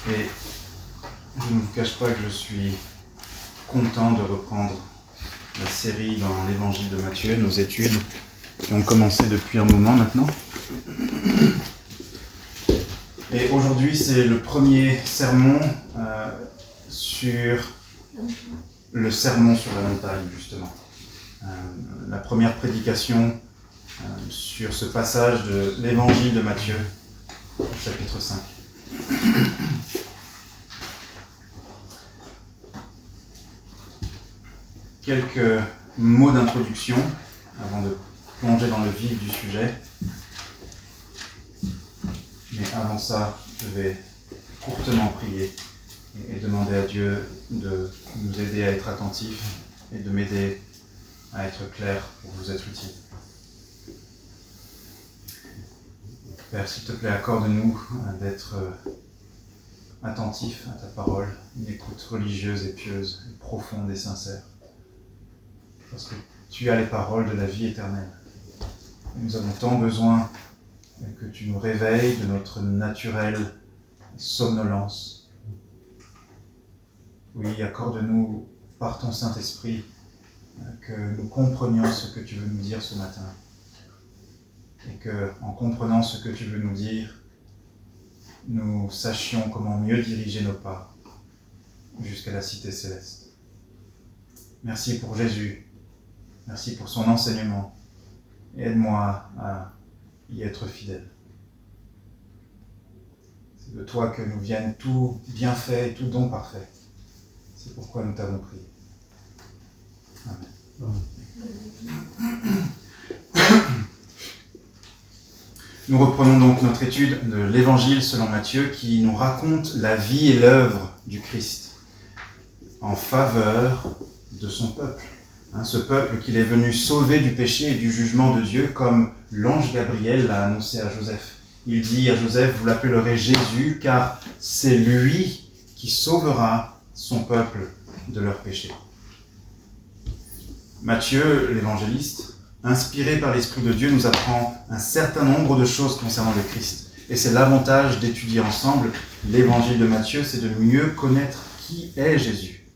Et je ne vous cache pas que je suis content de reprendre la série dans l'évangile de Matthieu, nos études qui ont commencé depuis un moment maintenant. Et aujourd'hui, c'est le premier sermon sur le sermon sur la montagne, justement. La première prédication sur ce passage de l'évangile de Matthieu, chapitre 5. Quelques mots d'introduction avant de plonger dans le vif du sujet. Mais avant ça, je vais courtement prier et demander à Dieu de nous aider à être attentifs et de m'aider à être clair pour vous être utile. Père, s'il te plaît, accorde-nous d'être attentifs à ta parole, une écoute religieuse et pieuse, et profonde et sincère. Parce que tu as les paroles de la vie éternelle. Et nous avons tant besoin que tu nous réveilles de notre naturelle somnolence. Oui, accorde-nous par ton Saint-Esprit que nous comprenions ce que tu veux nous dire ce matin. Et que, en comprenant ce que tu veux nous dire, nous sachions comment mieux diriger nos pas jusqu'à la cité céleste. Merci pour Jésus. Merci pour son enseignement. Et aide-moi à y être fidèle. C'est de toi que nous viennent tout bienfait et tout don parfait. C'est pourquoi nous t'avons prié. Amen. Nous reprenons donc notre étude de l'Évangile selon Matthieu qui nous raconte la vie et l'œuvre du Christ en faveur de son peuple. Ce peuple qu'il est venu sauver du péché et du jugement de Dieu comme l'ange Gabriel l'a annoncé à Joseph. Il dit à Joseph, vous l'appellerez Jésus car c'est lui qui sauvera son peuple de leurs péchés. Matthieu, l'évangéliste, inspiré par l'Esprit de Dieu, nous apprend un certain nombre de choses concernant le Christ. Et c'est l'avantage d'étudier ensemble l'évangile de Matthieu, c'est de mieux connaître qui est Jésus.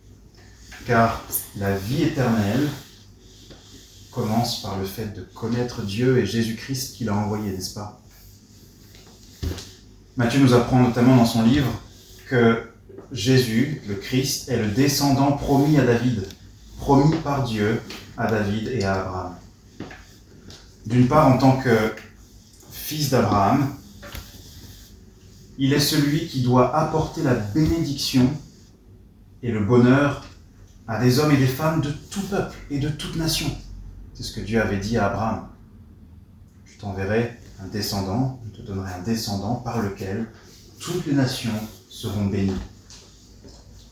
Car la vie éternelle commence par le fait de connaître Dieu et Jésus-Christ qu'il a envoyé, n'est-ce pas? Matthieu nous apprend notamment dans son livre que Jésus, le Christ, est le descendant promis à David, promis par Dieu à David et à Abraham. D'une part, en tant que fils d'Abraham, il est celui qui doit apporter la bénédiction et le bonheur à des hommes et des femmes de tout peuple et de toute nation. C'est ce que Dieu avait dit à Abraham. Je t'enverrai un descendant, je te donnerai un descendant par lequel toutes les nations seront bénies.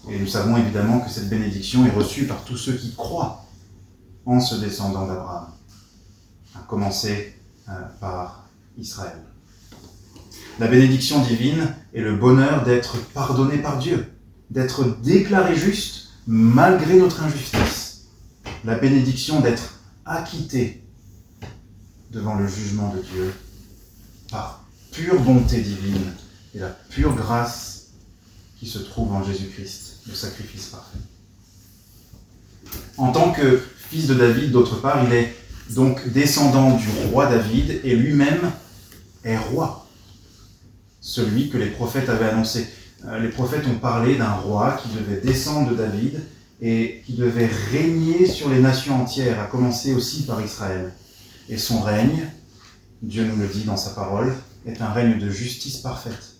Et nous savons évidemment que cette bénédiction est reçue par tous ceux qui croient en ce descendant d'Abraham, à commencer par Israël. La bénédiction divine est le bonheur d'être pardonné par Dieu, d'être déclaré juste malgré notre injustice. La bénédiction d'être acquitté devant le jugement de Dieu par pure bonté divine et la pure grâce qui se trouve en Jésus-Christ, le sacrifice parfait. En tant que fils de David, d'autre part, il est donc descendant du roi David et lui-même est roi, celui que les prophètes avaient annoncé. Les prophètes ont parlé d'un roi qui devait descendre de David et qui devait régner sur les nations entières, à commencer aussi par Israël. Et son règne, Dieu nous le dit dans sa parole, est un règne de justice parfaite,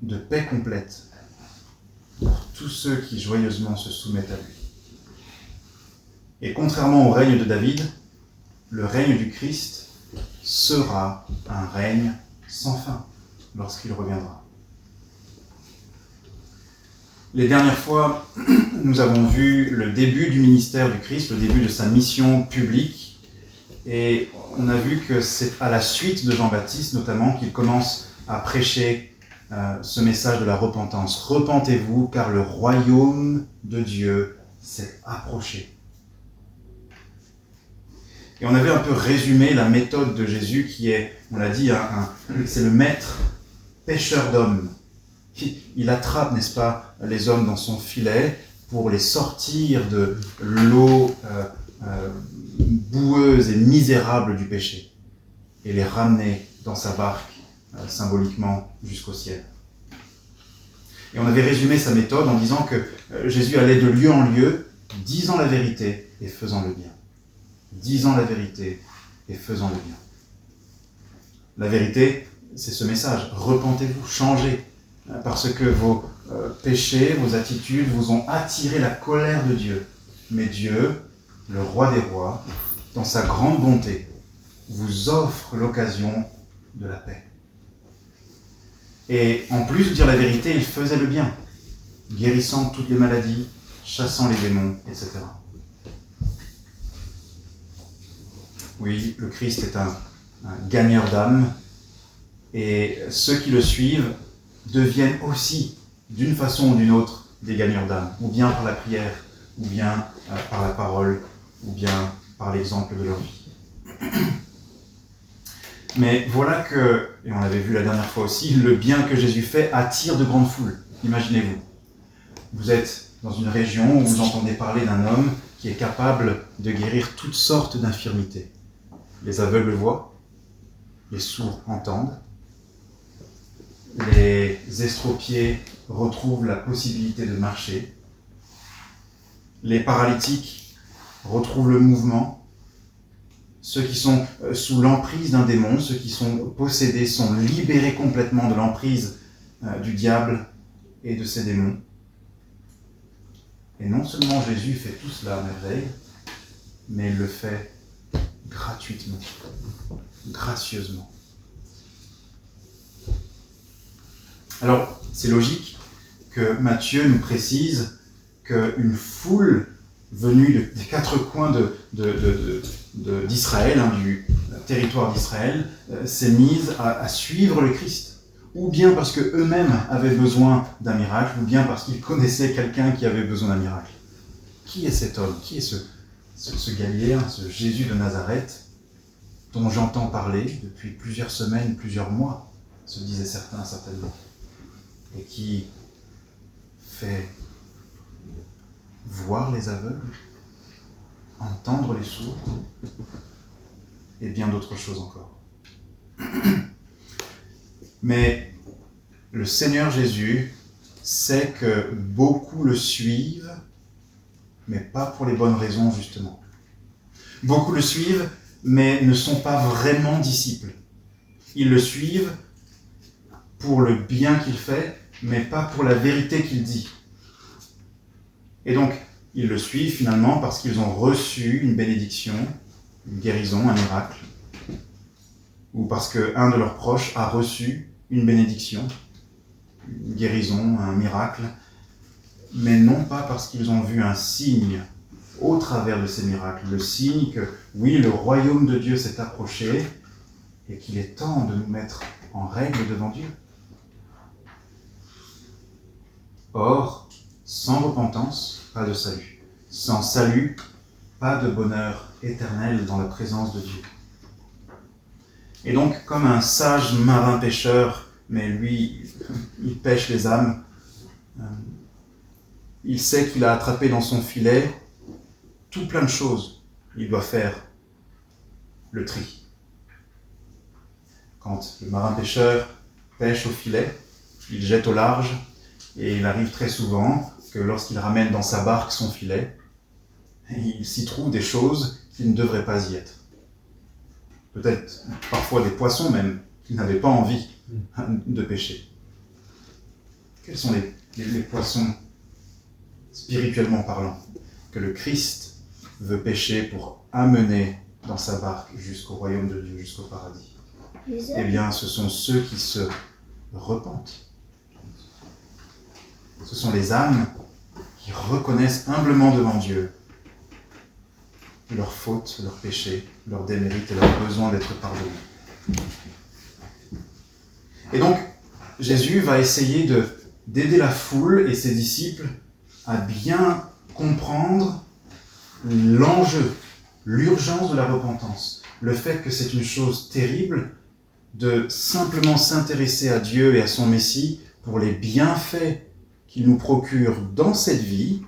de paix complète, pour tous ceux qui joyeusement se soumettent à lui. Et contrairement au règne de David, le règne du Christ sera un règne sans fin lorsqu'il reviendra. Les dernières fois, nous avons vu le début du ministère du Christ, le début de sa mission publique, et on a vu que c'est à la suite de Jean-Baptiste, notamment, qu'il commence à prêcher ce message de la repentance. Repentez-vous, car le royaume de Dieu s'est approché. Et on avait un peu résumé la méthode de Jésus qui est, on l'a dit, c'est le maître pêcheur d'hommes. Il attrape, n'est-ce pas, les hommes dans son filet pour les sortir de l'eau boueuse et misérable du péché et les ramener dans sa barque, symboliquement, jusqu'au ciel. Et on avait résumé sa méthode en disant que Jésus allait de lieu en lieu, disant la vérité et faisant le bien. Disant la vérité et faisant le bien. La vérité, c'est ce message. Repentez-vous, changez, parce que vos péchés, vos attitudes vous ont attiré la colère de Dieu. Mais Dieu, le roi des rois, dans sa grande bonté, vous offre l'occasion de la paix. Et en plus de dire la vérité, il faisait le bien, guérissant toutes les maladies, chassant les démons, etc. Oui, le Christ est un gagneur d'âme, et ceux qui le suivent deviennent aussi, d'une façon ou d'une autre, des gagneurs d'âme, ou bien par la prière, ou bien par la parole, ou bien par l'exemple de leur vie. Mais voilà que, et on l'avait vu la dernière fois aussi, le bien que Jésus fait attire de grandes foules. Imaginez-vous, vous êtes dans une région où vous entendez parler d'un homme qui est capable de guérir toutes sortes d'infirmités. Les aveugles voient, les sourds entendent, les estropiés retrouvent la possibilité de marcher, les paralytiques retrouvent le mouvement, ceux qui sont sous l'emprise d'un démon, ceux qui sont possédés sont libérés complètement de l'emprise du diable et de ses démons. Et non seulement Jésus fait tout cela à merveille, mais il le fait gratuitement, gracieusement. Alors, c'est logique que Matthieu nous précise qu'une foule venue des quatre coins d'Israël, du territoire d'Israël, s'est mise à suivre le Christ. Ou bien parce qu'eux-mêmes avaient besoin d'un miracle, ou bien parce qu'ils connaissaient quelqu'un qui avait besoin d'un miracle. Qui est cet homme? Qui est ce Galiléen, ce Jésus de Nazareth, dont j'entends parler depuis plusieurs semaines, plusieurs mois, se disaient certains certainement, et qui fait voir les aveugles, entendre les sourds, et bien d'autres choses encore. Mais le Seigneur Jésus sait que beaucoup le suivent, mais pas pour les bonnes raisons, justement. Beaucoup le suivent, mais ne sont pas vraiment disciples. Ils le suivent pour le bien qu'il fait, mais pas pour la vérité qu'il dit. Et donc, ils le suivent finalement parce qu'ils ont reçu une bénédiction, une guérison, un miracle, ou parce qu'un de leurs proches a reçu une bénédiction, une guérison, un miracle, mais non pas parce qu'ils ont vu un signe au travers de ces miracles, le signe que, oui, le royaume de Dieu s'est approché et qu'il est temps de nous mettre en règle devant Dieu. Or, sans repentance, pas de salut. Sans salut, pas de bonheur éternel dans la présence de Dieu. Et donc, comme un sage marin pêcheur, mais lui, il pêche les âmes, il sait qu'il a attrapé dans son filet tout plein de choses. Il doit faire le tri. Quand le marin pêcheur pêche au filet, il jette au large, et il arrive très souvent que lorsqu'il ramène dans sa barque son filet, il s'y trouve des choses qui ne devraient pas y être. Peut-être parfois des poissons même, qui n'avaient pas envie de pêcher. Quels sont les poissons, spirituellement parlant, que le Christ veut pêcher pour amener dans sa barque jusqu'au royaume de Dieu, jusqu'au paradis? Eh bien, ce sont ceux qui se repentent. Ce sont les âmes qui reconnaissent humblement devant Dieu leurs fautes, leurs péchés, leurs démérites et leur besoin d'être pardonnés. Et donc, Jésus va essayer d'aider la foule et ses disciples à bien comprendre l'enjeu, l'urgence de la repentance, le fait que c'est une chose terrible de simplement s'intéresser à Dieu et à son Messie pour les bienfaits qu'il nous procure dans cette vie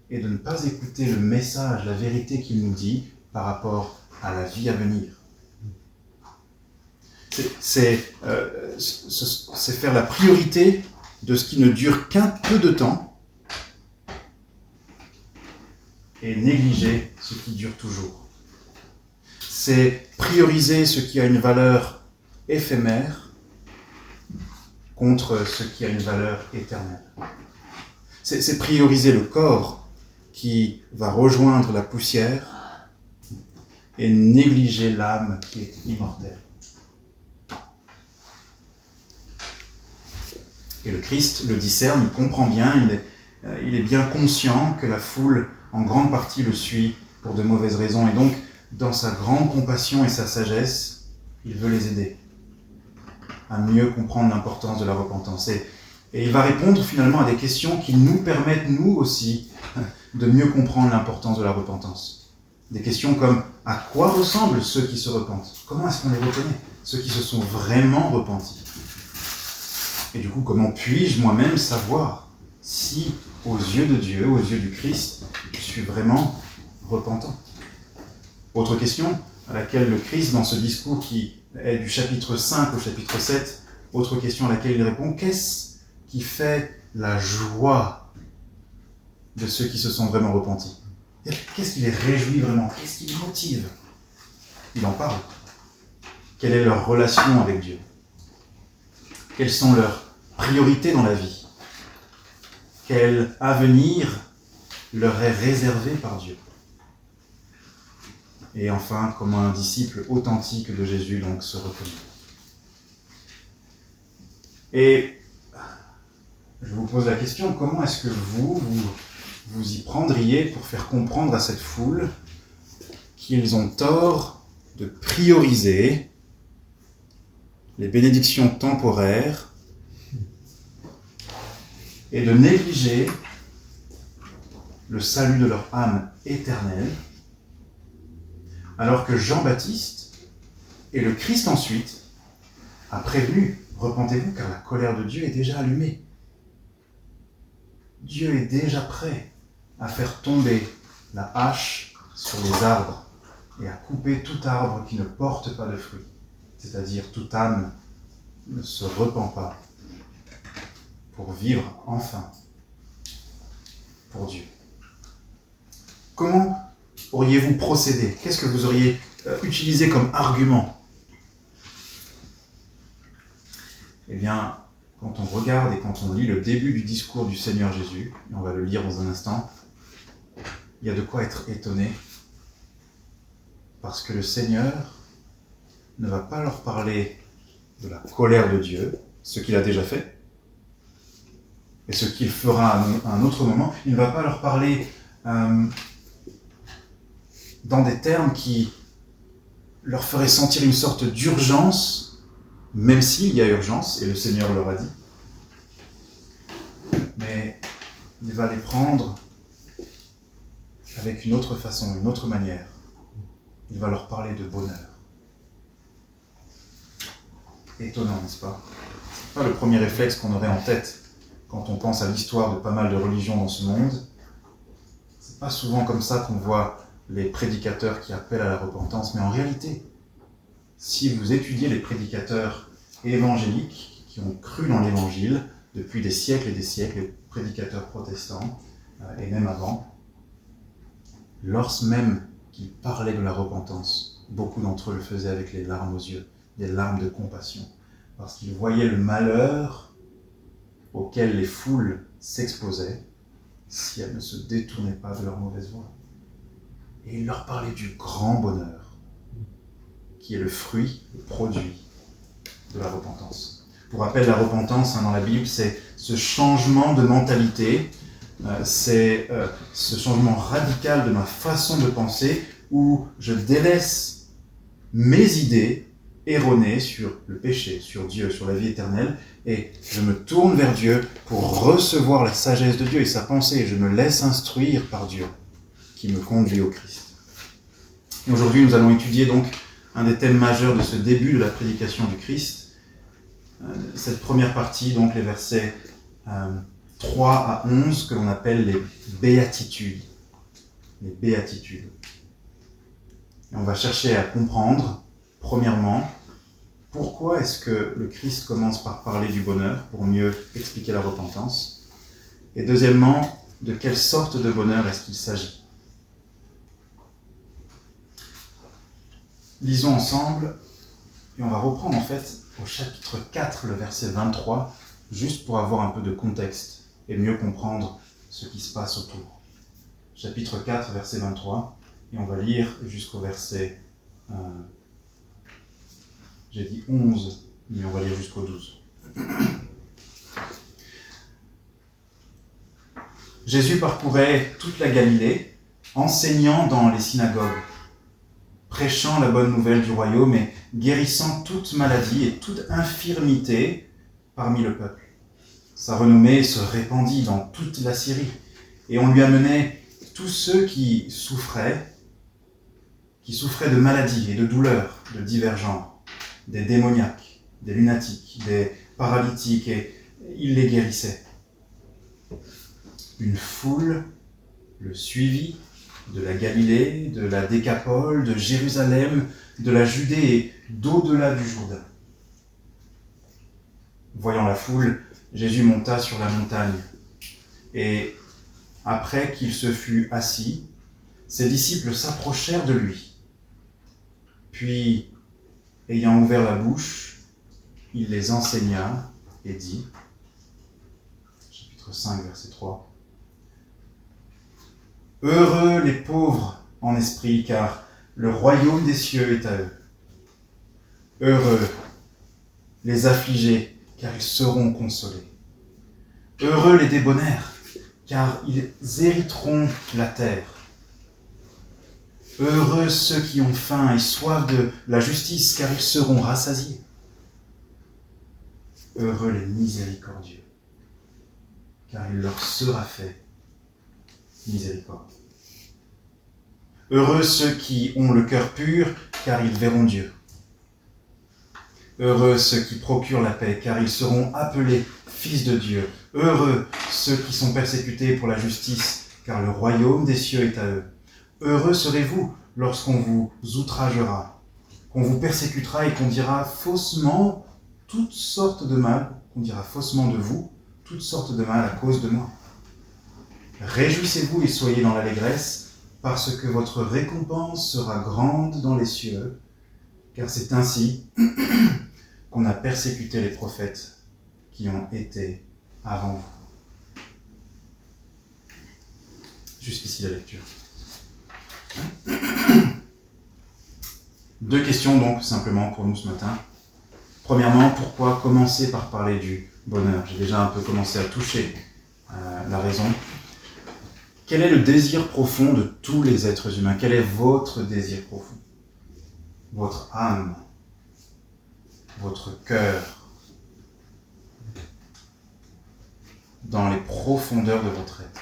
et de ne pas écouter le message, la vérité qu'il nous dit par rapport à la vie à venir. C'est faire la priorité de ce qui ne dure qu'un peu de temps et négliger ce qui dure toujours. C'est prioriser ce qui a une valeur éphémère contre ce qui a une valeur éternelle. C'est prioriser le corps qui va rejoindre la poussière et négliger l'âme qui est immortelle. Et le Christ le discerne, il comprend bien, il est bien conscient que la foule, en grande partie, le suit pour de mauvaises raisons. Et donc, dans sa grande compassion et sa sagesse, il veut les aider à mieux comprendre l'importance de la repentance. Et il va répondre finalement à des questions qui nous permettent, nous aussi, de mieux comprendre l'importance de la repentance. Des questions comme, à quoi ressemblent ceux qui se repentent? Comment est-ce qu'on les reconnaît? Ceux qui se sont vraiment repentis. Et du coup, comment puis-je moi-même savoir si, aux yeux de Dieu, aux yeux du Christ, je suis vraiment repentant? Autre question à laquelle le Christ, dans ce discours qui est du chapitre 5 au chapitre 7, autre question à laquelle il répond, qu'est-ce qui fait la joie de ceux qui se sont vraiment repentis? Qu'est-ce qui les réjouit vraiment? Qu'est-ce qui les motive? Il en parle. Quelle est leur relation avec Dieu? Quelles sont leurs priorités dans la vie? Quel avenir leur est réservé par Dieu? Et enfin, comment un disciple authentique de Jésus donc se reconnaît. Et je vous pose la question, comment est-ce que vous y prendriez pour faire comprendre à cette foule qu'ils ont tort de prioriser les bénédictions temporaires et de négliger le salut de leur âme éternelle, alors que Jean-Baptiste et le Christ ensuite a prévenu, repentez-vous car la colère de Dieu est déjà allumée. Dieu est déjà prêt à faire tomber la hache sur les arbres et à couper tout arbre qui ne porte pas de fruits. C'est-à-dire toute âme ne se repent pas pour vivre enfin pour Dieu. Comment auriez-vous procédé? Qu'est-ce que vous auriez utilisé comme argument? Eh bien, quand on regarde et quand on lit le début du discours du Seigneur Jésus, et on va le lire dans un instant, il y a de quoi être étonné, parce que le Seigneur ne va pas leur parler de la colère de Dieu, ce qu'il a déjà fait, et ce qu'il fera à un autre moment. Il ne va pas leur parler dans des termes qui leur feraient sentir une sorte d'urgence, même s'il y a urgence, et le Seigneur leur a dit. Mais il va les prendre avec une autre façon, une autre manière. Il va leur parler de bonheur. Étonnant, n'est-ce pas? C'est pas le premier réflexe qu'on aurait en tête quand on pense à l'histoire de pas mal de religions dans ce monde. C'est pas souvent comme ça qu'on voit les prédicateurs qui appellent à la repentance, mais en réalité, si vous étudiez les prédicateurs évangéliques qui ont cru dans l'évangile depuis des siècles et des siècles, les prédicateurs protestants, et même avant, lorsque même qu'ils parlaient de la repentance, beaucoup d'entre eux le faisaient avec les larmes aux yeux, des larmes de compassion, parce qu'ils voyaient le malheur auquel les foules s'exposaient si elles ne se détournaient pas de leur mauvaise voie. Et il leur parlait du grand bonheur, qui est le fruit, le produit de la repentance. Pour rappel, la repentance dans la Bible, c'est ce changement de mentalité, c'est ce changement radical de ma façon de penser, où je délaisse mes idées erronées sur le péché, sur Dieu, sur la vie éternelle, et je me tourne vers Dieu pour recevoir la sagesse de Dieu et sa pensée, et je me laisse instruire par Dieu, qui me conduit au Christ. Et aujourd'hui, nous allons étudier donc un des thèmes majeurs de ce début de la prédication du Christ, cette première partie, donc les versets 3 à 11, que l'on appelle les béatitudes. Les béatitudes. Et on va chercher à comprendre, premièrement, pourquoi est-ce que le Christ commence par parler du bonheur, pour mieux expliquer la repentance. Et deuxièmement, de quelle sorte de bonheur est-ce qu'il s'agit. Lisons ensemble, et on va reprendre en fait au chapitre 4, le verset 23, juste pour avoir un peu de contexte et mieux comprendre ce qui se passe autour. Chapitre 4, verset 23, et on va lire jusqu'au verset, j'ai dit 11, mais on va lire jusqu'au 12. Jésus parcourait toute la Galilée, enseignant dans les synagogues, prêchant la bonne nouvelle du royaume et guérissant toute maladie et toute infirmité parmi le peuple. Sa renommée se répandit dans toute la Syrie, et on lui amenait tous ceux qui souffraient de maladies et de douleurs de divers genres, des démoniaques, des lunatiques, des paralytiques, et il les guérissait. Une foule le suivit de la Galilée, de la Décapole, de Jérusalem, de la Judée et d'au-delà du Jourdain. Voyant la foule, Jésus monta sur la montagne, et après qu'il se fut assis, ses disciples s'approchèrent de lui. Puis, ayant ouvert la bouche, il les enseigna et dit, chapitre 5, verset 3, « Heureux les pauvres en esprit, car le royaume des cieux est à eux. Heureux les affligés, car ils seront consolés. Heureux les débonnaires, car ils hériteront la terre. Heureux ceux qui ont faim et soif de la justice, car ils seront rassasiés. Heureux les miséricordieux, car il leur sera fait miséricorde. Heureux ceux qui ont le cœur pur, car ils verront Dieu. Heureux ceux qui procurent la paix, car ils seront appelés fils de Dieu. Heureux ceux qui sont persécutés pour la justice, car le royaume des cieux est à eux. Heureux serez-vous lorsqu'on vous outragera, qu'on vous persécutera et qu'on dira faussement toutes sortes de mal, qu'on dira faussement de vous toutes sortes de mal à cause de moi. Réjouissez-vous et soyez dans l'allégresse, parce que votre récompense sera grande dans les cieux, car c'est ainsi qu'on a persécuté les prophètes qui ont été avant vous. » Jusqu'ici la lecture. Deux questions donc simplement pour nous ce matin. Premièrement, pourquoi commencer par parler du bonheur ? J'ai déjà un peu commencé à toucher la raison. Quel est le désir profond de tous les êtres humains ? Quel est votre désir profond ? Votre âme, votre cœur, dans les profondeurs de votre être.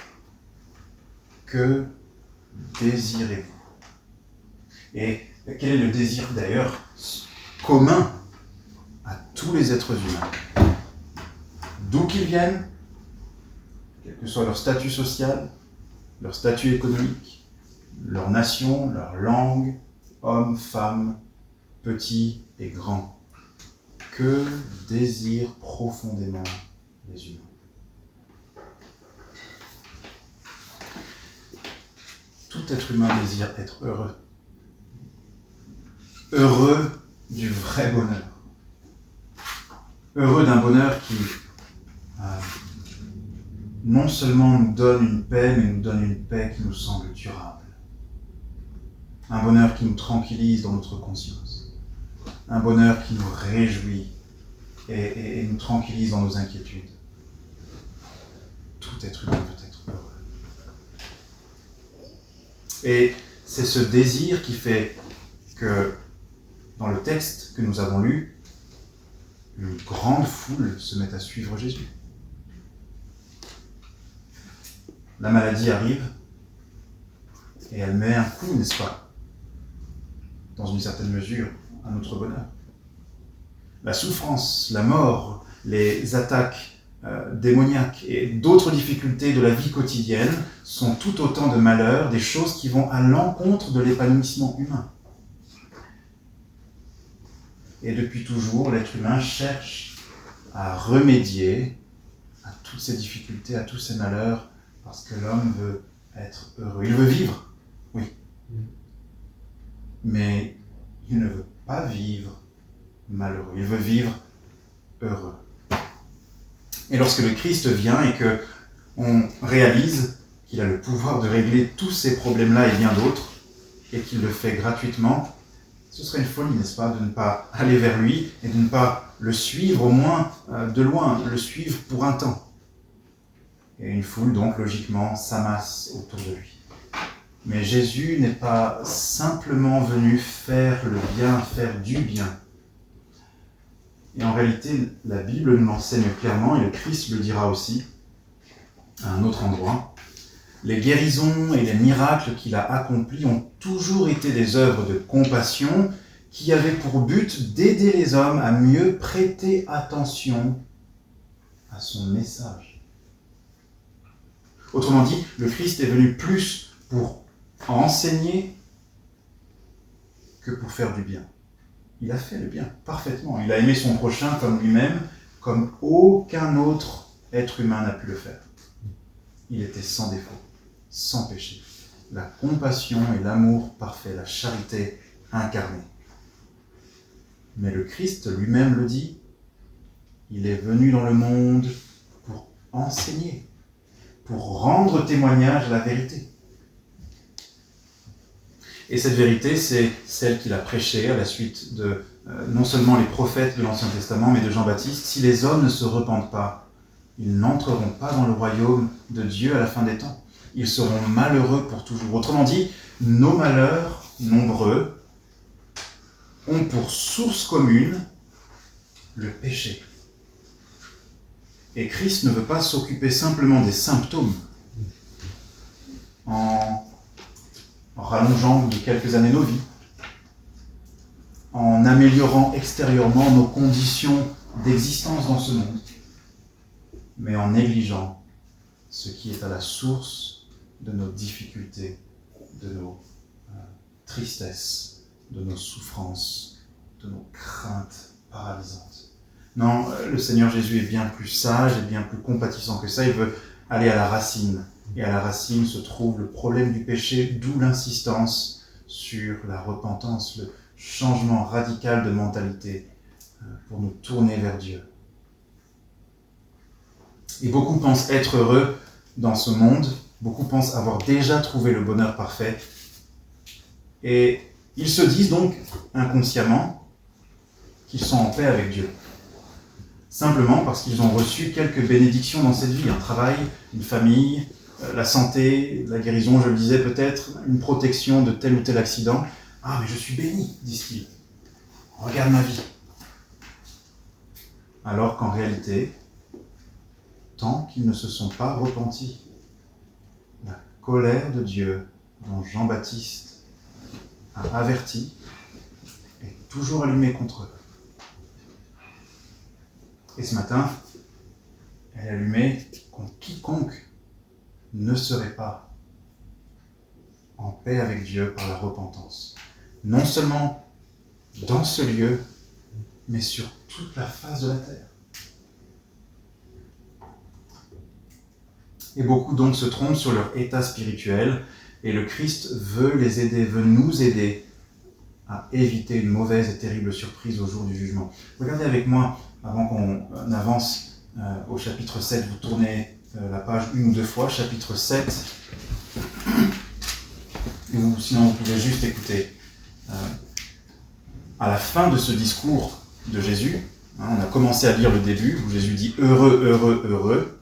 Que désirez-vous ? Et quel est le désir d'ailleurs commun à tous les êtres humains ? D'où qu'ils viennent, quel que soit leur statut social, leur statut économique, leur nation, leur langue, hommes, femmes, petits et grands. Que désirent profondément les humains ? Tout être humain désire être heureux. Heureux du vrai bonheur. Heureux d'un bonheur qui non seulement nous donne une paix, mais nous donne une paix qui nous semble durable. Un bonheur qui nous tranquillise dans notre conscience. Un bonheur qui nous réjouit et nous tranquillise dans nos inquiétudes. Tout être humain peut être heureux. Et c'est ce désir qui fait que, dans le texte que nous avons lu, une grande foule se met à suivre Jésus. La maladie arrive et elle met un coup, n'est-ce pas, dans une certaine mesure, à notre bonheur. la souffrance, la mort, les attaques démoniaques et d'autres difficultés de la vie quotidienne sont tout autant de malheurs, des choses qui vont à l'encontre de l'épanouissement humain. Et depuis toujours, l'être humain cherche à remédier à toutes ces difficultés, à tous ces malheurs, parce que l'homme veut être heureux. Il veut vivre, oui. Mais il ne veut pas vivre malheureux, il veut vivre heureux. Et lorsque le Christ vient et qu'on réalise qu'il a le pouvoir de régler tous ces problèmes-là et bien d'autres, et qu'il le fait gratuitement, ce serait une folie, n'est-ce pas, de ne pas aller vers lui et de ne pas le suivre, au moins de loin, le suivre pour un temps. Et une foule, donc, logiquement, s'amasse autour de lui. Mais Jésus n'est pas simplement venu faire le bien, faire du bien. Et en réalité, la Bible nous l'enseigne clairement, et le Christ le dira aussi, à un autre endroit. Les guérisons et les miracles qu'il a accomplis ont toujours été des œuvres de compassion qui avaient pour but d'aider les hommes à mieux prêter attention à son message. Autrement dit, le Christ est venu plus pour enseigner que pour faire du bien. Il a fait le bien, parfaitement. Il a aimé son prochain comme lui-même, comme aucun autre être humain n'a pu le faire. Il était sans défaut, sans péché. La compassion et l'amour parfait, la charité incarnée. Mais le Christ lui-même le dit, il est venu dans le monde pour enseigner, pour rendre témoignage à la vérité. Et cette vérité, c'est celle qu'il a prêchée à la suite de non seulement les prophètes de l'Ancien Testament, mais de Jean-Baptiste. Si les hommes ne se repentent pas, ils n'entreront pas dans le royaume de Dieu à la fin des temps. Ils seront malheureux pour toujours. Autrement dit, nos malheurs nombreux ont pour source commune le péché. Et Christ ne veut pas s'occuper simplement des symptômes en rallongeant de quelques années nos vies, en améliorant extérieurement nos conditions d'existence dans ce monde, mais en négligeant ce qui est à la source de nos difficultés, de nos tristesses, de nos souffrances, de nos craintes paralysantes. Non, le Seigneur Jésus est bien plus sage et bien plus compatissant que ça. Il veut aller à la racine. Et à la racine se trouve le problème du péché, d'où l'insistance sur la repentance, le changement radical de mentalité pour nous tourner vers Dieu. Et beaucoup pensent être heureux dans ce monde, beaucoup pensent avoir déjà trouvé le bonheur parfait, et ils se disent donc inconsciemment qu'ils sont en paix avec Dieu. Simplement parce qu'ils ont reçu quelques bénédictions dans cette vie, un travail, une famille, la santé, la guérison, je le disais peut-être, une protection de tel ou tel accident. Ah, mais je suis béni, disent-ils. Regarde ma vie. Alors qu'en réalité, tant qu'ils ne se sont pas repentis, la colère de Dieu, dont Jean-Baptiste a averti, est toujours allumée contre eux. Et ce matin, elle est allumée contre quiconque ne serait pas en paix avec Dieu par la repentance. Non seulement dans ce lieu, mais sur toute la face de la terre. Et beaucoup donc se trompent sur leur état spirituel, et le Christ veut les aider, veut nous aider à éviter une mauvaise et terrible surprise au jour du jugement. Regardez avec moi, avant qu'on avance au chapitre 7, vous tournez la page une ou deux fois, chapitre 7, ou sinon vous pouvez juste écouter. À la fin de ce discours de Jésus, on a commencé à lire le début, où Jésus dit « Heureux, heureux, heureux »,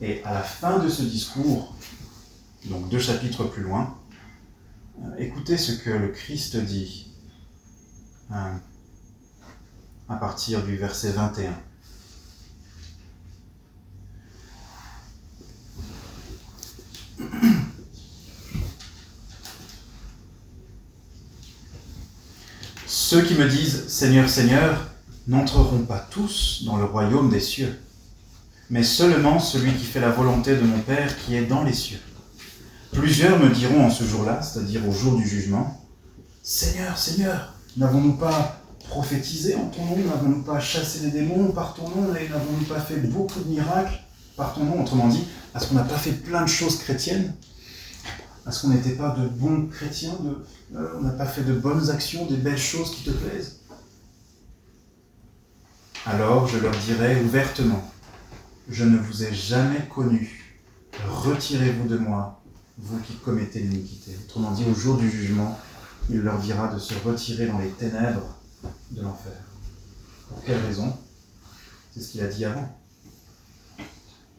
et à la fin de ce discours, donc 2 chapitres plus loin, écoutez ce que le Christ dit à partir du verset 21. Ceux qui me disent « Seigneur, Seigneur » n'entreront pas tous dans le royaume des cieux, mais seulement celui qui fait la volonté de mon Père qui est dans les cieux. Plusieurs me diront en ce jour-là, c'est-à-dire au jour du jugement, « Seigneur, Seigneur, n'avons-nous pas prophétisé en ton nom, n'avons-nous pas chassé des démons par ton nom, et n'avons-nous pas fait beaucoup de miracles par ton nom ?» Autrement dit, est-ce qu'on n'a pas fait plein de choses chrétiennes? Est-ce qu'on n'était pas de bons chrétiens? On n'a pas fait de bonnes actions, des belles choses qui te plaisent? Alors je leur dirai ouvertement, je ne vous ai jamais connus. Retirez-vous de moi, vous qui commettez l'iniquité. Autrement dit, au jour du jugement, il leur dira de se retirer dans les ténèbres de l'enfer. Pour quelle raison? C'est ce qu'il a dit avant.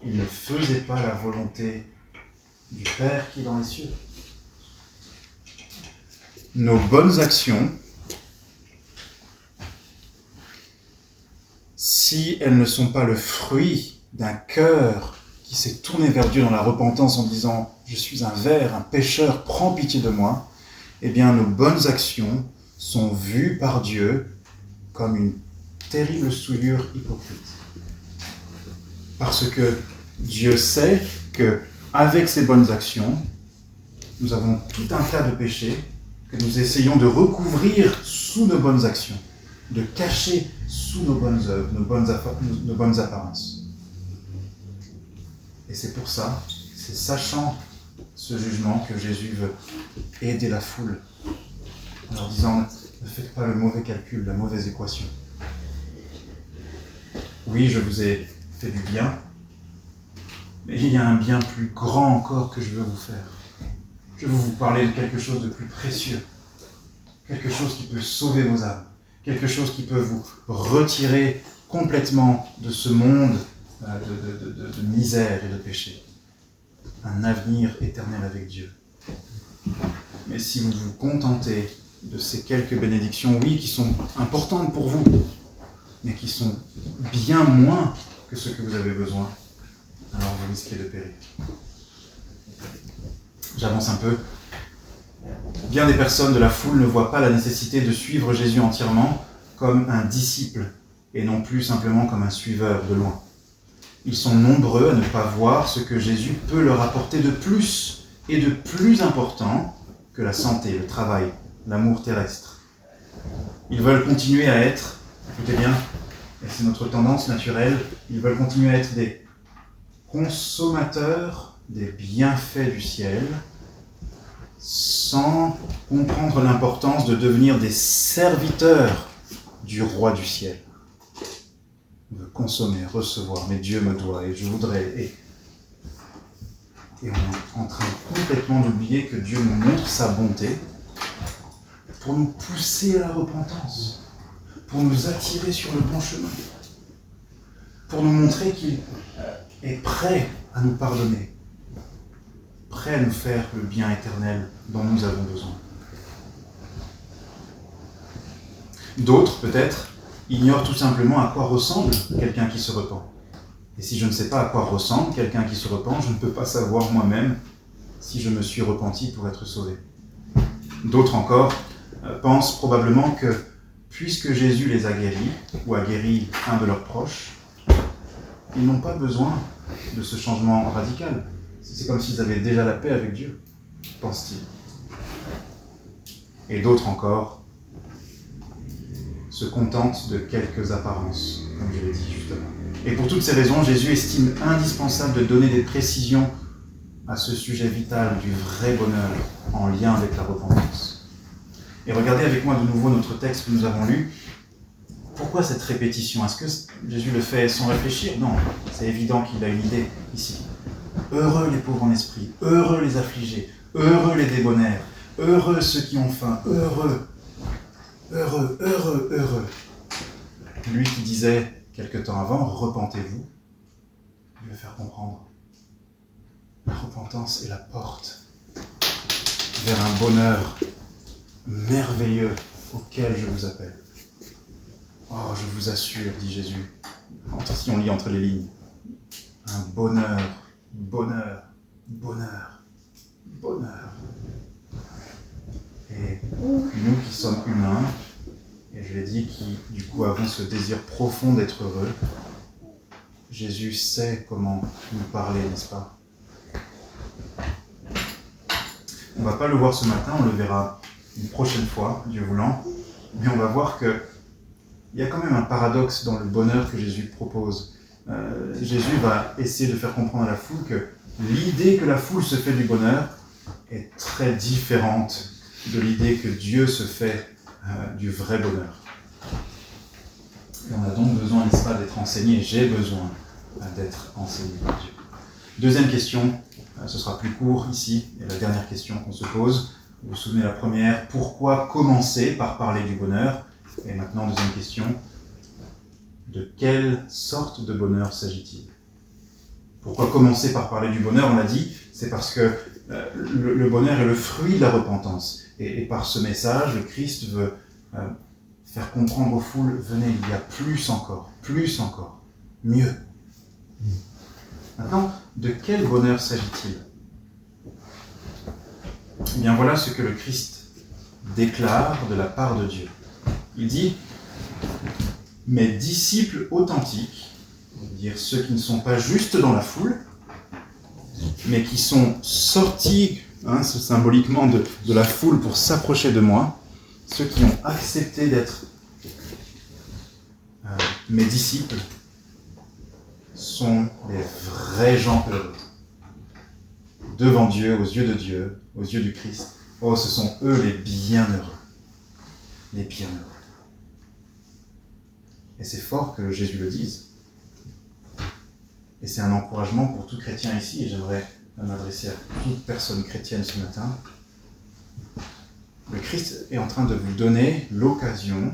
Il ne faisait pas la volonté du Père qui est dans les cieux. Nos bonnes actions, si elles ne sont pas le fruit d'un cœur qui s'est tourné vers Dieu dans la repentance en disant « Je suis un ver, un pécheur, prends pitié de moi », eh bien nos bonnes actions sont vues par Dieu comme une terrible souillure hypocrite. Parce que Dieu sait qu'avec ces bonnes actions, nous avons tout un tas de péchés que nous essayons de recouvrir sous nos bonnes actions, de cacher sous nos bonnes œuvres, nos bonnes apparences. Et c'est pour ça, c'est sachant ce jugement que Jésus veut aider la foule en leur disant « Ne faites pas le mauvais calcul, la mauvaise équation. Oui, je vous ai fait du bien, mais il y a un bien plus grand encore que je veux vous faire. Je veux vous parler de quelque chose de plus précieux, quelque chose qui peut sauver vos âmes, quelque chose qui peut vous retirer complètement de ce monde de misère et de péché. Un avenir éternel avec Dieu. Mais si vous vous contentez de ces quelques bénédictions, oui, qui sont importantes pour vous, mais qui sont bien moins que ce que vous avez besoin, alors vous risquez de périr. J'avance un peu. Bien des personnes de la foule ne voient pas la nécessité de suivre Jésus entièrement comme un disciple et non plus simplement comme un suiveur de loin. Ils sont nombreux à ne pas voir ce que Jésus peut leur apporter de plus et de plus important que la santé, le travail, l'amour terrestre. Ils veulent continuer à être, écoutez bien, et c'est notre tendance naturelle, ils veulent continuer à être des consommateurs des bienfaits du ciel, sans comprendre l'importance de devenir des serviteurs du roi du ciel. On veut consommer, recevoir, mais Dieu me doit et je voudrais. Et on est en train complètement d'oublier que Dieu nous montre sa bonté pour nous pousser à la repentance, pour nous attirer sur le bon chemin, pour nous montrer qu'il est prêt à nous pardonner, prêt à nous faire le bien éternel dont nous avons besoin. D'autres, peut-être, ignorent tout simplement à quoi ressemble quelqu'un qui se repent. Et si je ne sais pas à quoi ressemble quelqu'un qui se repent, je ne peux pas savoir moi-même si je me suis repenti pour être sauvé. D'autres encore pensent probablement que, puisque Jésus les a guéris, ou a guéri un de leurs proches, ils n'ont pas besoin de ce changement radical. C'est comme s'ils avaient déjà la paix avec Dieu, pense-t-il. Et d'autres encore se contentent de quelques apparences, comme je l'ai dit justement. Et pour toutes ces raisons, Jésus estime indispensable de donner des précisions à ce sujet vital du vrai bonheur en lien avec la repentance. Et regardez avec moi de nouveau notre texte que nous avons lu. Pourquoi cette répétition? Est-ce que Jésus le fait sans réfléchir? Non, c'est évident qu'il a une idée ici. Heureux les pauvres en esprit, heureux les affligés, heureux les débonnaires, heureux ceux qui ont faim, heureux, heureux, heureux, heureux. Lui qui disait quelque temps avant, repentez-vous, il veut faire comprendre. La repentance est la porte vers un bonheur merveilleux auquel je vous appelle. Oh, je vous assure, dit Jésus, si on lit entre les lignes, un bonheur, bonheur, bonheur, bonheur. Et nous qui sommes humains, et je l'ai dit, qui du coup avons ce désir profond d'être heureux, Jésus sait comment nous parler, n'est-ce pas? On ne va pas le voir ce matin, on le verra une prochaine fois, Dieu voulant, mais on va voir qu'il y a quand même un paradoxe dans le bonheur que Jésus propose. Jésus va essayer de faire comprendre à la foule que l'idée que la foule se fait du bonheur est très différente de l'idée que Dieu se fait du vrai bonheur. Et on a donc besoin, n'est-ce pas, d'être enseigné. J'ai besoin d'être enseigné par Dieu. Deuxième question, ce sera plus court ici, et la dernière question qu'on se pose. Vous vous souvenez la première, pourquoi commencer par parler du bonheur? Et maintenant, deuxième question, de quelle sorte de bonheur s'agit-il? Pourquoi commencer par parler du bonheur? On l'a dit, c'est parce que le bonheur est le fruit de la repentance. Et par ce message, le Christ veut faire comprendre aux foules, venez, il y a plus encore, mieux. Maintenant, de quel bonheur s'agit-il? Eh bien, voilà ce que le Christ déclare de la part de Dieu. Il dit, mes disciples authentiques, c'est-à-dire ceux qui ne sont pas juste dans la foule, mais qui sont sortis symboliquement de la foule pour s'approcher de moi, ceux qui ont accepté d'être mes disciples, sont les vrais gens heureux. Devant Dieu, aux yeux de Dieu, aux yeux du Christ. Oh, ce sont eux les bienheureux. Les bienheureux. Et c'est fort que Jésus le dise. Et c'est un encouragement pour tout chrétien ici, et j'aimerais m'adresser à toute personne chrétienne ce matin. Le Christ est en train de vous donner l'occasion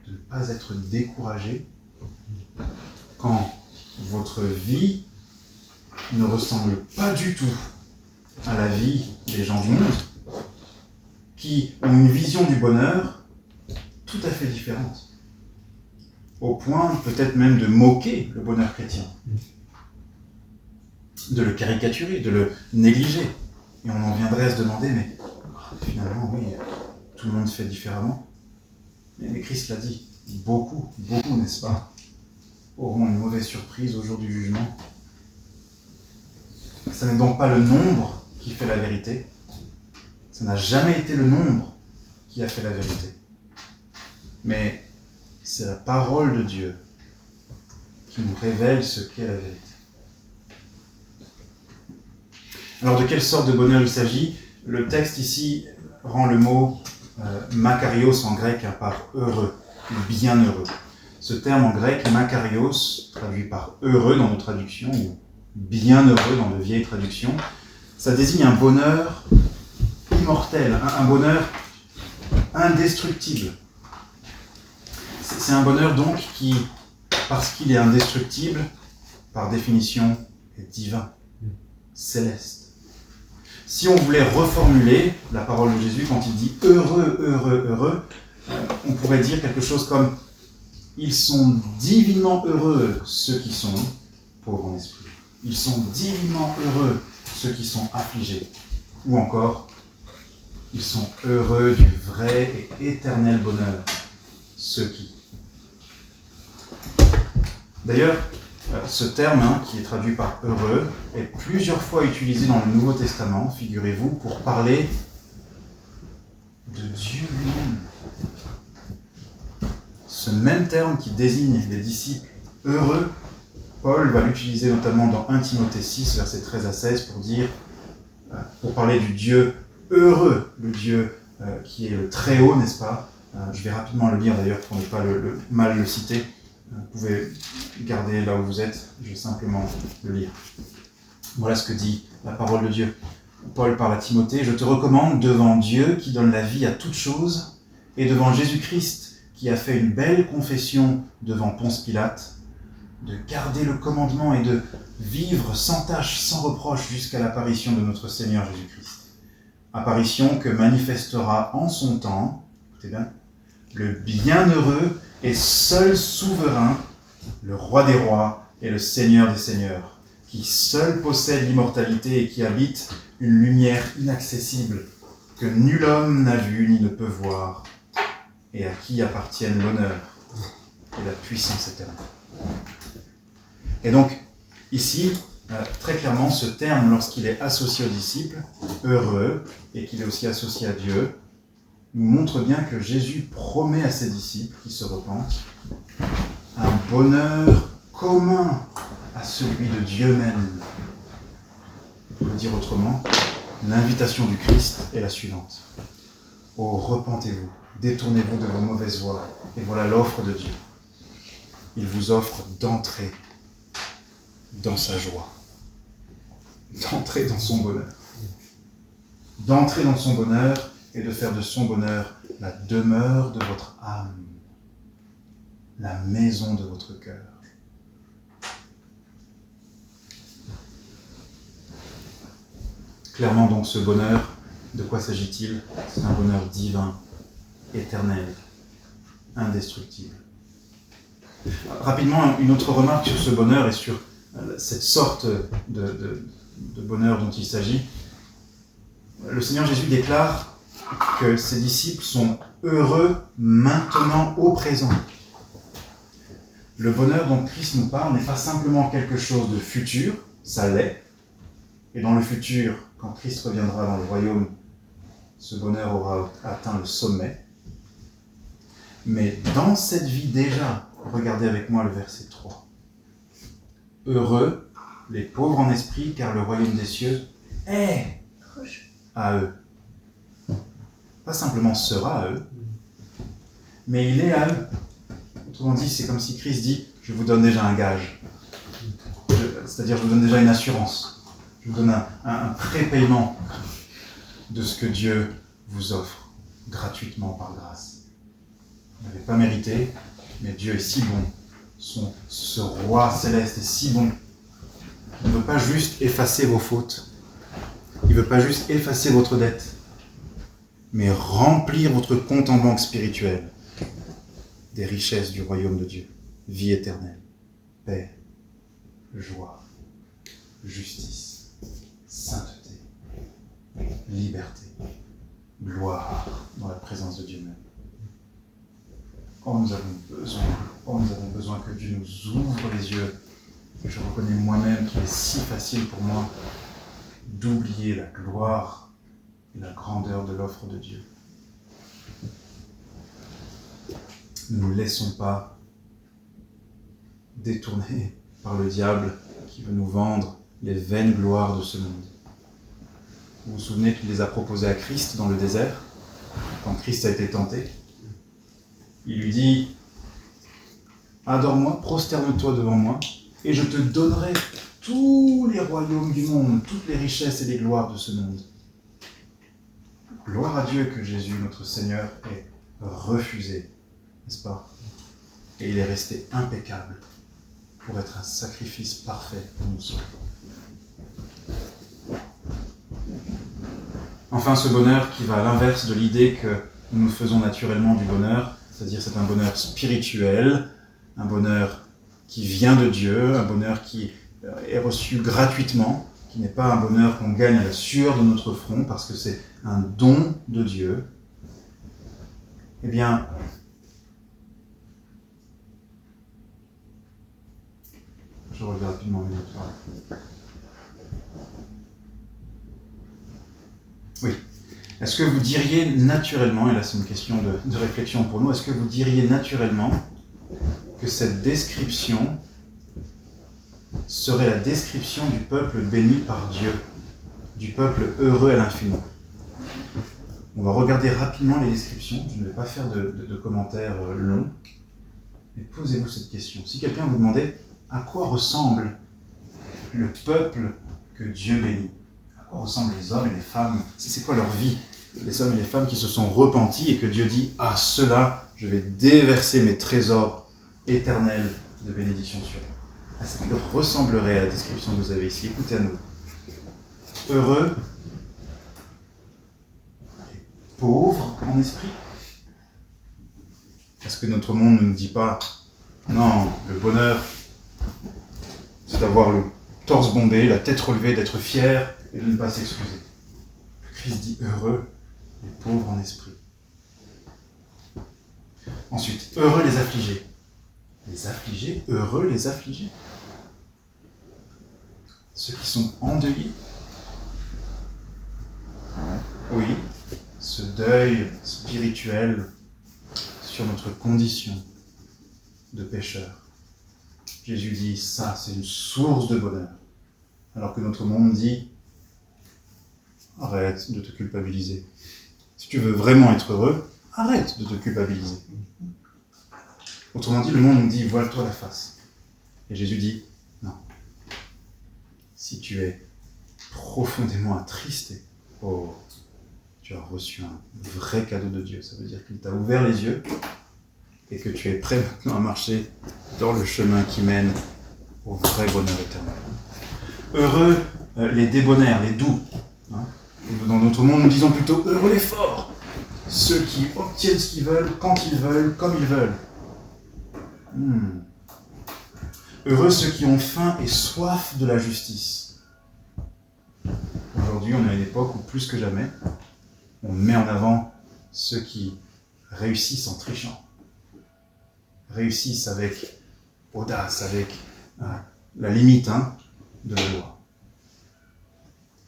de ne pas être découragé quand votre vie ne ressemble pas du tout à la vie des gens du monde, qui ont une vision du bonheur tout à fait différente, au point peut-être même de moquer le bonheur chrétien, de le caricaturer, de le négliger. Et on en viendrait à se demander, mais finalement, oui, tout le monde fait différemment. Mais Christ l'a dit, beaucoup, n'est-ce pas, auront une mauvaise surprise au jour du jugement. Ce n'est donc pas le nombre qui fait la vérité. Ça n'a jamais été le nombre qui a fait la vérité. Mais c'est la parole de Dieu qui nous révèle ce qu'est la vérité. Alors de quelle sorte de bonheur il s'agit? Le texte ici rend le mot makarios en grec par heureux, ou bienheureux. Ce terme en grec, makarios, traduit par heureux dans nos traductions, ou bienheureux dans de vieilles traductions, ça désigne un bonheur immortel, un bonheur indestructible. C'est un bonheur donc qui, parce qu'il est indestructible, par définition, est divin, céleste. Si on voulait reformuler la parole de Jésus quand il dit « heureux, heureux, heureux », on pourrait dire quelque chose comme « ils sont divinement heureux ceux qui sont pauvres en esprit ». Ils sont divinement heureux ceux qui sont affligés. Ou encore, ils sont heureux du vrai et éternel bonheur, ceux qui. D'ailleurs, ce terme, qui est traduit par heureux, est plusieurs fois utilisé dans le Nouveau Testament, figurez-vous, pour parler de Dieu lui-même. Ce même terme qui désigne les disciples heureux, Paul va l'utiliser notamment dans 1 Timothée 6, versets 13 à 16, pour parler du Dieu heureux, le Dieu qui est le très haut, n'est-ce pas? Je vais rapidement le lire d'ailleurs pour ne pas mal le citer. Vous pouvez garder là où vous êtes, je vais simplement le lire. Voilà ce que dit la parole de Dieu. Paul parle à Timothée, « Je te recommande devant Dieu qui donne la vie à toutes choses et devant Jésus-Christ qui a fait une belle confession devant Ponce Pilate, de garder le commandement et de vivre sans tache, sans reproche jusqu'à l'apparition de notre Seigneur Jésus-Christ. Apparition que manifestera en son temps, écoutez bien, le bienheureux et seul souverain, le roi des rois et le Seigneur des seigneurs, qui seul possède l'immortalité et qui habite une lumière inaccessible que nul homme n'a vue ni ne peut voir, et à qui appartiennent l'honneur et la puissance éternelle. Et donc, ici, très clairement, ce terme, lorsqu'il est associé aux disciples, heureux, et qu'il est aussi associé à Dieu, nous montre bien que Jésus promet à ses disciples qui se repentent un bonheur commun à celui de Dieu même. Pour le dire autrement, l'invitation du Christ est la suivante. Oh, repentez-vous, détournez-vous de vos mauvaises voies, et voilà l'offre de Dieu. Il vous offre d'entrer dans sa joie, d'entrer dans son bonheur. D'entrer dans son bonheur et de faire de son bonheur la demeure de votre âme, la maison de votre cœur. Clairement donc ce bonheur, de quoi s'agit-il? C'est un bonheur divin, éternel, indestructible. Rapidement, une autre remarque sur ce bonheur et sur cette sorte de bonheur dont il s'agit. Le Seigneur Jésus déclare que ses disciples sont heureux maintenant au présent. Le bonheur dont Christ nous parle n'est pas simplement quelque chose de futur, ça l'est. Et dans le futur, quand Christ reviendra dans le royaume, ce bonheur aura atteint le sommet. Mais dans cette vie déjà, regardez avec moi le verset 3. Heureux les pauvres en esprit, car le royaume des cieux est à eux. Pas simplement sera à eux, mais il est à eux. Autrement dit, c'est comme si Christ dit, je vous donne déjà un gage. C'est-à-dire, je vous donne déjà une assurance. Je vous donne un prépaiement de ce que Dieu vous offre gratuitement par grâce. Vous n'avez pas mérité, mais Dieu est si bon. Ce roi céleste est si bon. Il ne veut pas juste effacer vos fautes. Il ne veut pas juste effacer votre dette, mais remplir votre compte en banque spirituelle des richesses du royaume de Dieu. Vie éternelle, paix, joie, justice, sainteté, liberté, gloire dans la présence de Dieu même. Oh, nous avons besoin que Dieu nous ouvre les yeux. Je reconnais moi-même qu'il est si facile pour moi d'oublier la gloire et la grandeur de l'offre de Dieu. Ne nous laissons pas détourner par le diable qui veut nous vendre les vaines gloires de ce monde. Vous vous souvenez qu'il les a proposées à Christ dans le désert, quand Christ a été tenté. Il lui dit « Adore-moi, prosterne-toi devant moi, et je te donnerai tous les royaumes du monde, toutes les richesses et les gloires de ce monde. » Gloire à Dieu que Jésus, notre Seigneur, ait refusé, n'est-ce pas? Et il est resté impeccable pour être un sacrifice parfait pour nous sauver. Enfin, ce bonheur qui va à l'inverse de l'idée que nous nous faisons naturellement du bonheur, c'est-à-dire c'est un bonheur spirituel, un bonheur qui vient de Dieu, un bonheur qui est reçu gratuitement, qui n'est pas un bonheur qu'on gagne à la sueur de notre front parce que c'est un don de Dieu. Eh bien, je reviens rapidement une autre fois. Oui. Est-ce que vous diriez naturellement, et là c'est une question de réflexion pour nous, est-ce que vous diriez naturellement que cette description serait la description du peuple béni par Dieu, du peuple heureux à l'infini? On va regarder rapidement les descriptions, je ne vais pas faire de commentaires longs, mais posez-vous cette question. Si quelqu'un vous demandait à quoi ressemble le peuple que Dieu bénit, à quoi ressemblent les hommes et les femmes, c'est quoi leur vie, les hommes et les femmes qui se sont repentis et que Dieu dit « À cela, je vais déverser mes trésors éternels de bénédiction sur eux. » À ce qui ressemblerait à la description que vous avez ici. Écoutez à nous. Heureux, pauvre en esprit. Parce que notre monde ne nous dit pas « Non, le bonheur, c'est d'avoir le torse bombé, la tête relevée, d'être fier et de ne pas s'excuser. » Christ dit heureux et pauvre en esprit. Ensuite, heureux les affligés. Les affligés, heureux les affligés. Ceux qui sont endeuillés. Oui, ce deuil spirituel sur notre condition de pécheur. Jésus dit, ça, c'est une source de bonheur. Alors que notre monde dit, arrête de te culpabiliser. Si tu veux vraiment être heureux, arrête de te culpabiliser. Autrement dit, le monde nous dit, voile-toi la face. Et Jésus dit, non. Si tu es profondément attristé, oh, tu as reçu un vrai cadeau de Dieu. Ça veut dire qu'il t'a ouvert les yeux et que tu es prêt maintenant à marcher dans le chemin qui mène au vrai bonheur éternel. Heureux les débonnaires, les doux. Dans notre monde, nous disons plutôt heureux les forts. Ceux qui obtiennent ce qu'ils veulent, quand ils veulent, comme ils veulent. Heureux ceux qui ont faim et soif de la justice. Aujourd'hui, on est à une époque où, plus que jamais, on met en avant ceux qui réussissent en trichant. Réussissent avec audace, avec la limite de la loi.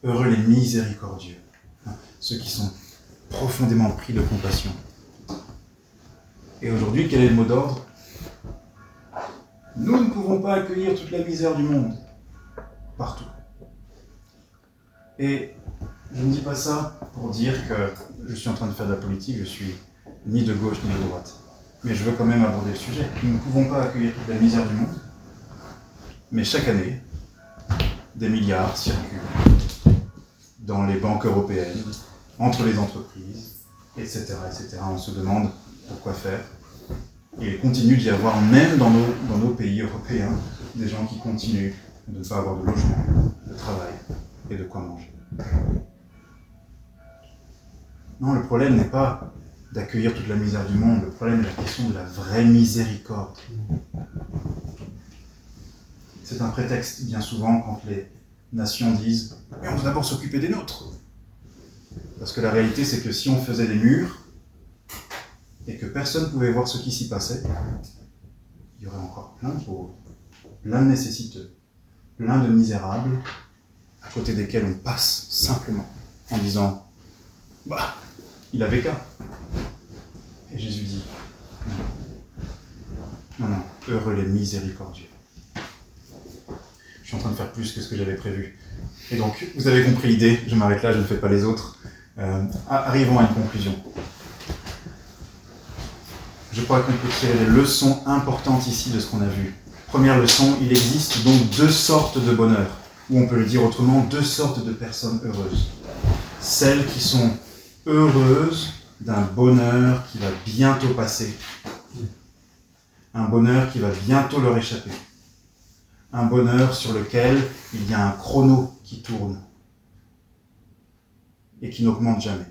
Heureux les miséricordieux, ceux qui sont profondément pris de compassion. Et aujourd'hui, quel est le mot d'ordre ? Nous ne pouvons pas accueillir toute la misère du monde, partout. Et je ne dis pas ça pour dire que je suis en train de faire de la politique, je suis ni de gauche ni de droite. Mais je veux quand même aborder le sujet. Nous ne pouvons pas accueillir toute la misère du monde, mais chaque année, des milliards circulent dans les banques européennes, entre les entreprises, etc., etc. On se demande pourquoi faire. Et il continue d'y avoir, même dans nos pays européens, des gens qui continuent de ne pas avoir de logement, de travail et de quoi manger. Non, le problème n'est pas d'accueillir toute la misère du monde, le problème est la question de la vraie miséricorde. C'est un prétexte bien souvent quand les nations disent « Mais on doit d'abord s'occuper des nôtres ». Parce que la réalité, c'est que si on faisait des murs et que personne ne pouvait voir ce qui s'y passait, il y aurait encore plein de pauvres, plein de nécessiteux, plein de misérables, à côté desquels on passe simplement en disant « Bah, il avait qu'à ». Et Jésus dit « Non, non, heureux les miséricordieux ». Je suis en train de faire plus que ce que j'avais prévu. Et donc, vous avez compris l'idée, je m'arrête là, je ne fais pas les autres. Arrivons à une conclusion. Je crois qu'on peut tirer des leçons importantes ici de ce qu'on a vu. Première leçon, il existe donc deux sortes de bonheur, ou on peut le dire autrement, deux sortes de personnes heureuses. Celles qui sont heureuses d'un bonheur qui va bientôt passer. Un bonheur qui va bientôt leur échapper. Un bonheur sur lequel il y a un chrono qui tourne et qui n'augmente jamais.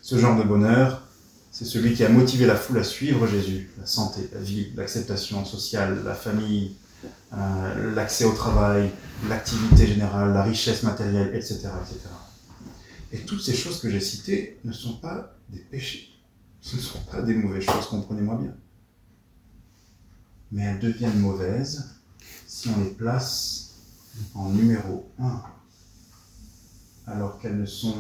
Ce genre de bonheur, c'est celui qui a motivé la foule à suivre Jésus. La santé, la vie, l'acceptation sociale, la famille, l'accès au travail, l'activité générale, la richesse matérielle, etc., etc. Et toutes ces choses que j'ai citées ne sont pas des péchés. Ce ne sont pas des mauvaises choses, comprenez-moi bien. Mais elles deviennent mauvaises si on les place en numéro 1, alors qu'elles ne sont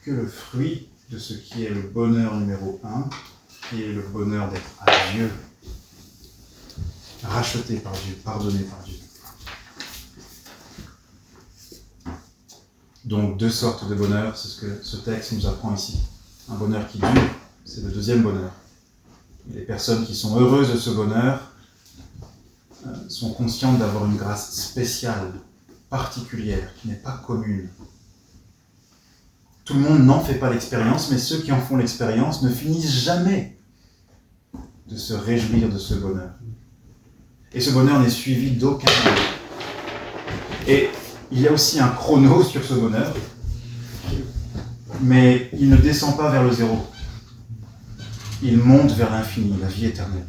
que le fruit de ce qui est le bonheur numéro 1, qui est le bonheur d'être à Dieu, racheté par Dieu, pardonné par Dieu. Donc deux sortes de bonheur, c'est ce que ce texte nous apprend ici. Un bonheur qui dure, c'est le deuxième bonheur. Et les personnes qui sont heureuses de ce bonheur sont conscientes d'avoir une grâce spéciale, particulière, qui n'est pas commune. Tout le monde n'en fait pas l'expérience, mais ceux qui en font l'expérience ne finissent jamais de se réjouir de ce bonheur. Et ce bonheur n'est suivi d'aucun bonheur. Et il y a aussi un chrono sur ce bonheur, mais il ne descend pas vers le zéro. Il monte vers l'infini, la vie éternelle.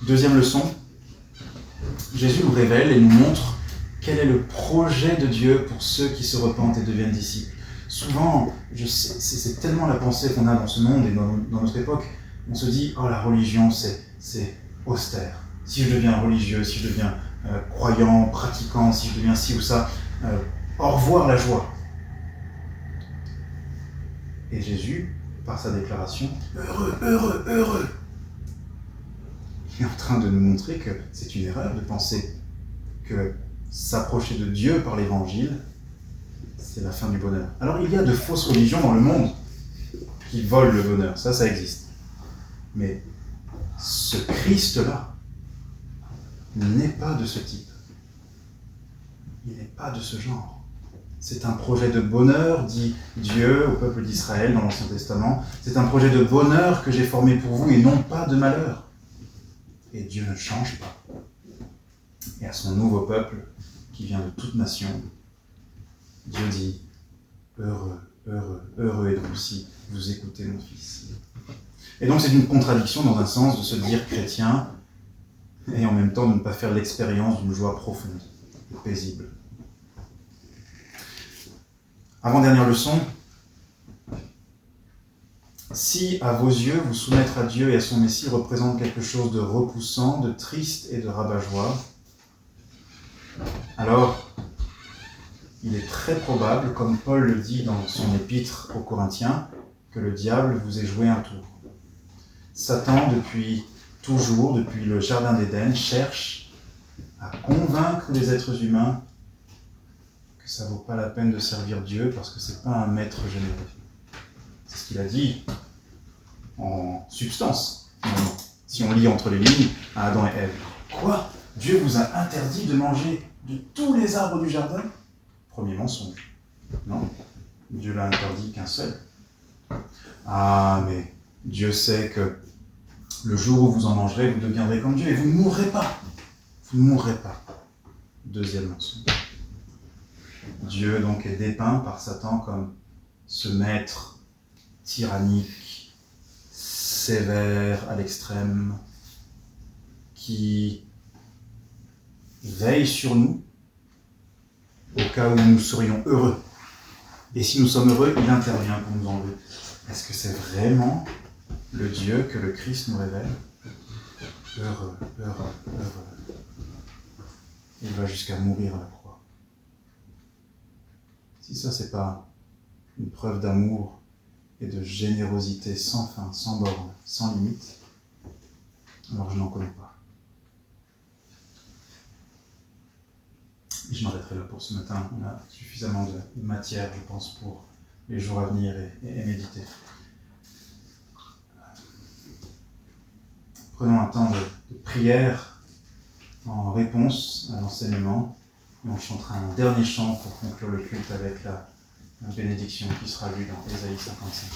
Deuxième leçon, Jésus nous révèle et nous montre quel est le projet de Dieu pour ceux qui se repentent et deviennent disciples. souvent, c'est tellement la pensée qu'on a dans ce monde et dans notre époque, on se dit, oh la religion c'est austère. Si je deviens religieux, si je deviens croyant, pratiquant, si je deviens ci ou ça, au revoir la joie. Et Jésus, par sa déclaration, heureux, heureux, heureux, il est en train de nous montrer que c'est une erreur de penser que s'approcher de Dieu par l'évangile, c'est la fin du bonheur. Alors il y a de fausses religions dans le monde qui volent le bonheur, ça existe. Mais ce Christ-là n'est pas de ce type. Il n'est pas de ce genre. C'est un projet de bonheur, dit Dieu au peuple d'Israël dans l'Ancien Testament. C'est un projet de bonheur que j'ai formé pour vous et non pas de malheur. Et Dieu ne change pas. Et à son nouveau peuple, qui vient de toute nation, Dieu dit « Heureux, heureux, heureux êtes-vous si vous écoutez mon Fils. » Et donc c'est une contradiction dans un sens de se dire chrétien et en même temps de ne pas faire l'expérience d'une joie profonde et paisible. Avant-dernière leçon, si à vos yeux vous soumettre à Dieu et à son Messie représente quelque chose de repoussant, de triste et de rabat-joie, alors il est très probable, comme Paul le dit dans son épître aux Corinthiens, que le diable vous ait joué un tour. Satan, depuis toujours, depuis le Jardin d'Éden, cherche à convaincre les êtres humains que ça ne vaut pas la peine de servir Dieu parce que ce n'est pas un maître généreux. C'est ce qu'il a dit en substance, finalement. Si on lit entre les lignes à Adam et Ève. Quoi ? Dieu vous a interdit de manger de tous les arbres du jardin ? Premier mensonge. Non, Dieu l'a interdit qu'un seul. Ah, mais Dieu sait que le jour où vous en mangerez, vous deviendrez comme Dieu et vous ne mourrez pas. Vous ne mourrez pas. Deuxième mensonge. Dieu donc est dépeint par Satan comme ce maître tyrannique, sévère à l'extrême, qui veille sur nous au cas où nous serions heureux. Et si nous sommes heureux, il intervient pour nous enlever. Est-ce que c'est vraiment le Dieu que le Christ nous révèle ? Heureux, heureux, heureux. Il va jusqu'à mourir à la croix. Si ça, c'est pas une preuve d'amour et de générosité sans fin, sans borne, sans limite, alors je n'en connais pas. Et je m'arrêterai là pour ce matin. On a suffisamment de matière, je pense, pour les jours à venir et méditer. Prenons un temps de prière en réponse à l'enseignement. Et on chantera un dernier chant pour conclure le culte avec la bénédiction qui sera lue dans Ésaïe 55.